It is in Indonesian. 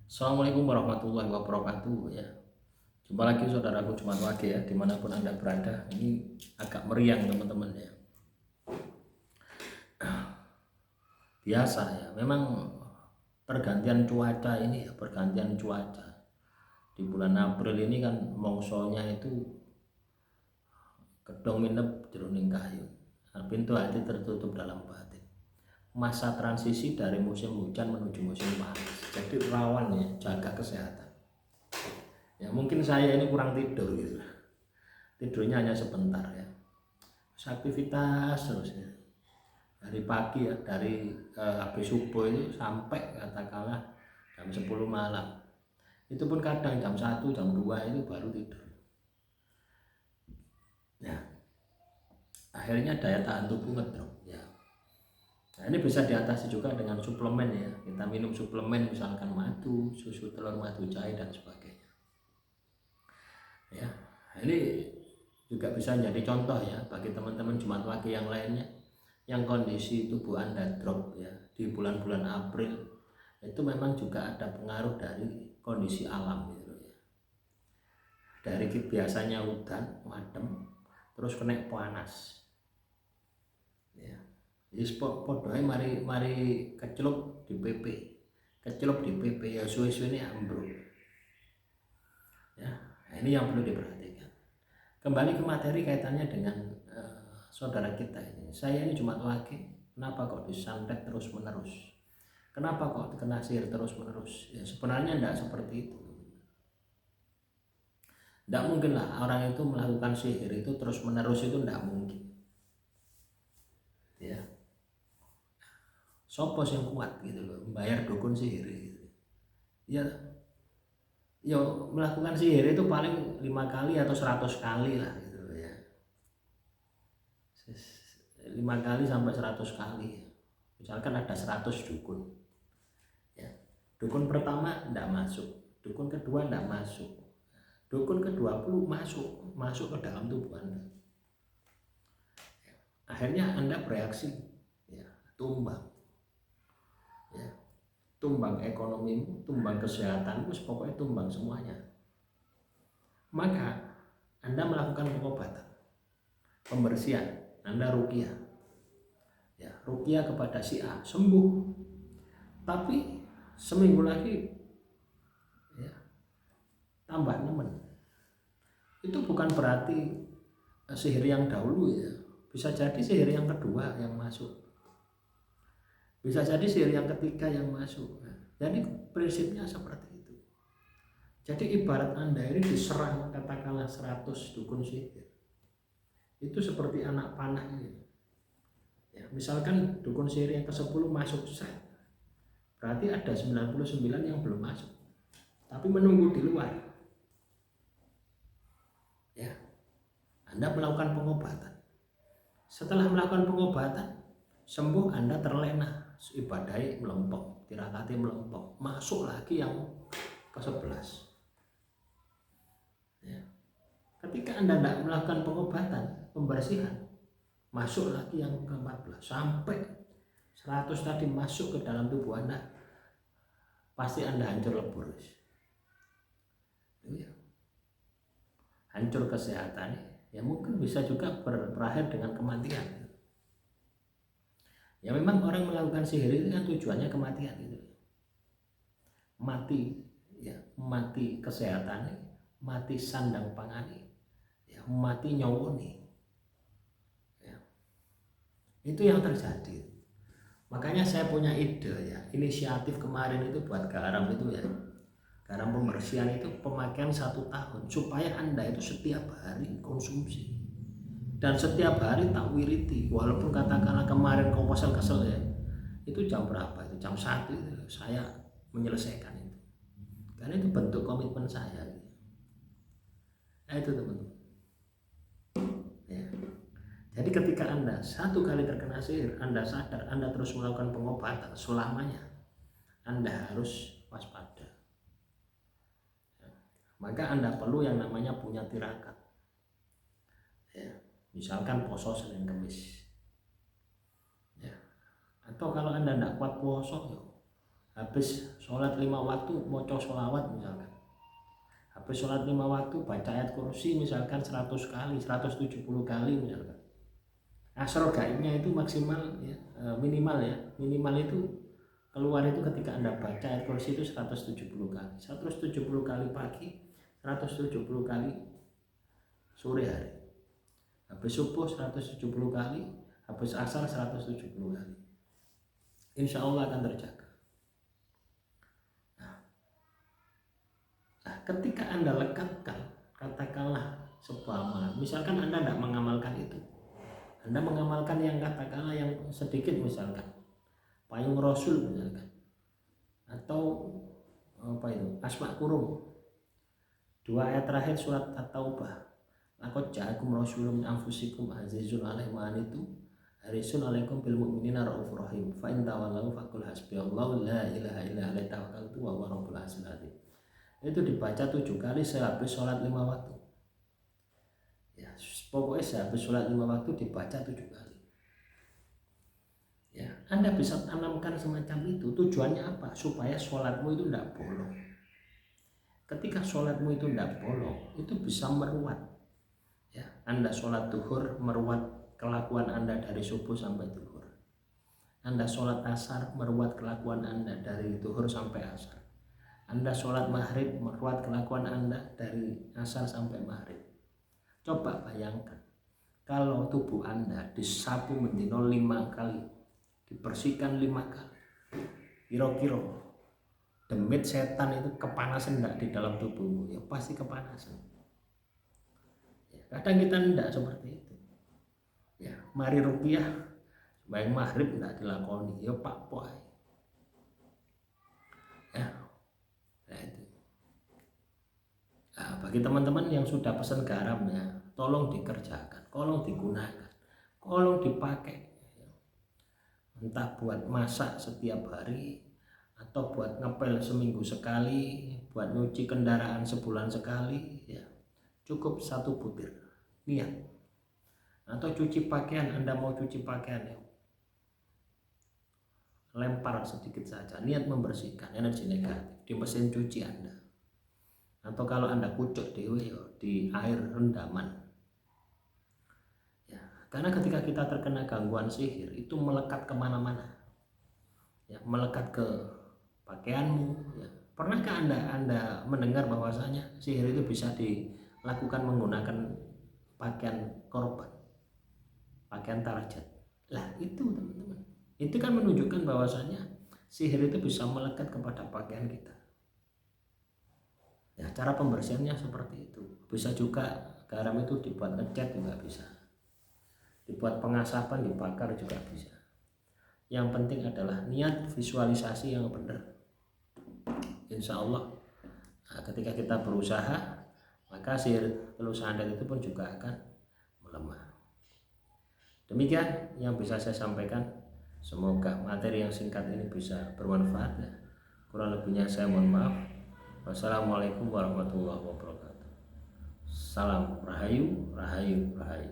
Assalamualaikum warahmatullahi wabarakatuh ya. Jumpa lagi saudaraku Jumat Wage ya, dimanapun Anda berada. Ini agak meriang teman-teman ya. Biasa ya, memang pergantian cuaca ini ya, pergantian cuaca. Di bulan April ini kan mongsonya itu gedung minep jroning kayu. Pintu hati tertutup dalam batin. Masa transisi dari musim hujan menuju musim panas. Jadi rawan ya, jaga kesehatan. Ya mungkin saya ini kurang tidur gitu. Tidurnya hanya sebentar ya. Aktivitas terus ya. Dari pagi ya, dari habis subuh itu sampai katakanlah jam 10 malam. Itu pun kadang jam 1, jam 2 itu baru tidur. Ya, akhirnya daya tahan tubuh ngedrop ya. Nah, ini bisa diatasi juga dengan suplemen ya. Kita minum suplemen misalkan madu, susu telur madu cair dan sebagainya. Ya, ini juga bisa menjadi contoh ya bagi teman-teman Jumat Wage yang lainnya yang kondisi tubuh Anda drop ya di bulan-bulan April. Itu memang juga ada pengaruh dari kondisi alam gitu ya. Dari biasanya hujan, adem, terus kena panas. Ya. Jadi podoke mari kecelup di PP. Kecelup di PP ya suwe-suwe ini ambruk. Ya, ini yang perlu diperhatikan. Kembali ke materi kaitannya dengan saudara kita ini. Saya ini Jumat Wage, kenapa kok disantet terus menerus? Kenapa kok kena sihir terus menerus? Ya sebenarnya tidak seperti itu. Tidak mungkin lah orang itu melakukan sihir itu terus menerus, itu tidak mungkin. Ya, sopo yang kuat gitu loh, membayar dukun sihir gitu. Ya, yo melakukan sihir itu paling 5 kali atau 100 kali lah gitu ya. 5 kali sampai 100 kali. Misalkan ada 100 dukun. Ya. Dukun pertama tidak masuk, dukun kedua tidak masuk. Dukun ke-20 masuk ke dalam tubuh Anda. Akhirnya Anda bereaksi ya, tumbang. Ya. Tumbang ekonomimu, tumbang kesehatanmu, pokoknya tumbang semuanya. Maka Anda melakukan pengobatan, pembersihan, Anda ruqyah. Ya, ruqyah kepada si A, sembuh. Tapi seminggu lagi ya, tambah nemen. Itu bukan berarti sihir yang dahulu ya. Bisa jadi sihir yang kedua yang masuk. Bisa jadi sihir yang ketiga yang masuk. Jadi prinsipnya seperti itu. Jadi ibarat Anda ini diserang katakanlah 100 dukun sihir. Itu seperti anak panah ini. Ya, misalkan dukun sihir yang ke-10 masuk set. Berarti ada 99 yang belum masuk. Tapi menunggu di luar. Ya. Anda melakukan pengobatan. Setelah melakukan pengobatan, sembuh, Anda terlena, ibadai melempok, tirakati melempok, masuk lagi yang ke-11. Ya. Ketika Anda tidak melakukan pengobatan, pembersihan, masuk lagi yang ke-14 sampai 100 tadi masuk ke dalam tubuh Anda, pasti Anda hancur lebur. Ya. Hancur kesehatan, ya mungkin bisa juga berakhir dengan kematian. Ya memang orang melakukan sihir itu kan tujuannya kematian gitu. Mati ya, mati kesehatannya, mati sandang pangani, ya mati nyawoni. Ya. Itu yang terjadi. Makanya saya punya ide ya, inisiatif kemarin itu buat garam itu ya. Garam pembersihan itu pemakaian 1 tahun supaya Anda itu setiap hari konsumsi. Dan setiap hari tak wiriti, walaupun katakanlah kemarin kau kesel ya, itu jam berapa itu, jam 1 itu saya menyelesaikan itu, karena itu bentuk komitmen saya gitu. Nah itu teman-teman ya. Jadi ketika Anda 1 kali terkena sihir, Anda sadar, Anda terus melakukan pengobatan selamanya, Anda harus waspada ya. Maka Anda perlu yang namanya punya tirakat ya. Misalkan poso Senin Kemis ya. Atau kalau Anda tidak kuat poso ya, habis sholat 5 waktu maca sholawat misalkan, habis sholat 5 waktu baca ayat kursi misalkan 100 kali, 170 kali misalkan. Asro gaibnya itu maksimal ya, minimal itu keluar itu ketika Anda baca ayat kursi itu 170 kali. 170 kali pagi, 170 kali sore hari. Habis subuh 170 kali, habis asar 170 kali. Insya Allah akan terjaga. Nah, ketika Anda lekatkan, katakanlah seumpama, misalkan Anda tidak mengamalkan itu, Anda mengamalkan yang katakanlah yang sedikit misalkan payung rasul misalkan, atau apa itu asma kurung, 2 ayat terakhir surat At-Taubah, laqad ja'akum rasulun min anfusikum azizun 'alaihi ma anittum harisun 'alaikum bil mu'minina raufur rahim fa in tawallaw faqul hasbiyallahu la ilaha illa alaihi tawakkaltu wa huwa rabbul arsyil azim. Itu dibaca 7 kali sehabis sholat 5 waktu ya, pokoknya sehabis sholat 5 waktu dibaca 7 kali ya. Anda bisa tanamkan semacam itu. Tujuannya apa? Supaya sholatmu itu tidak bolong. Ketika sholatmu itu tidak bolong, itu bisa meruat ya. Anda sholat duhur, meruat kelakuan Anda dari subuh sampai duhur. Anda sholat asar, meruat kelakuan Anda dari duhur sampai asar. Anda sholat maghrib, meruat kelakuan Anda dari asar sampai maghrib. Coba bayangkan kalau tubuh Anda disapu mendino 5 kali, dibersihkan 5 kali, kira-kira demit setan itu kepanasan enggak di dalam tubuhmu? Ya pasti kepanasan ya. Kadang kita enggak seperti itu ya. Mari ruqyah bayang maghrib enggak dilakoni, ya pak poy ya. Nah itu nah, bagi teman-teman yang sudah pesan garamnya, tolong dikerjakan, tolong digunakan, tolong dipakai, entah buat masak setiap hari, atau buat ngepel seminggu sekali, buat nyuci kendaraan sebulan sekali ya. Cukup 1 butir niat. Atau cuci pakaian, Anda mau cuci pakaian ya, lempar sedikit saja, niat membersihkan energi negatif di mesin cuci Anda. Atau kalau Anda kucuk dewe di air rendaman ya. Karena ketika kita terkena gangguan sihir itu melekat kemana-mana ya, melekat ke pakaianmu ya. Pernahkah Anda mendengar bahwasanya sihir itu bisa dilakukan menggunakan pakaian korban, pakaian tarjat? Lah itu teman-teman, itu kan menunjukkan bahwasanya sihir itu bisa melekat kepada pakaian kita ya. Cara pembersihannya seperti itu. Bisa juga garam itu dibuat ngecat juga bisa, dibuat pengasapan, dibakar juga bisa. Yang penting adalah niat, visualisasi yang benar. Insya Allah ketika kita berusaha, maka sihir telus handal itu pun juga akan melemah. Demikian yang bisa saya sampaikan. Semoga materi yang singkat ini bisa bermanfaat ya. Kurang lebihnya saya mohon maaf. Wassalamualaikum warahmatullahi wabarakatuh. Salam Rahayu, Rahayu, Rahayu.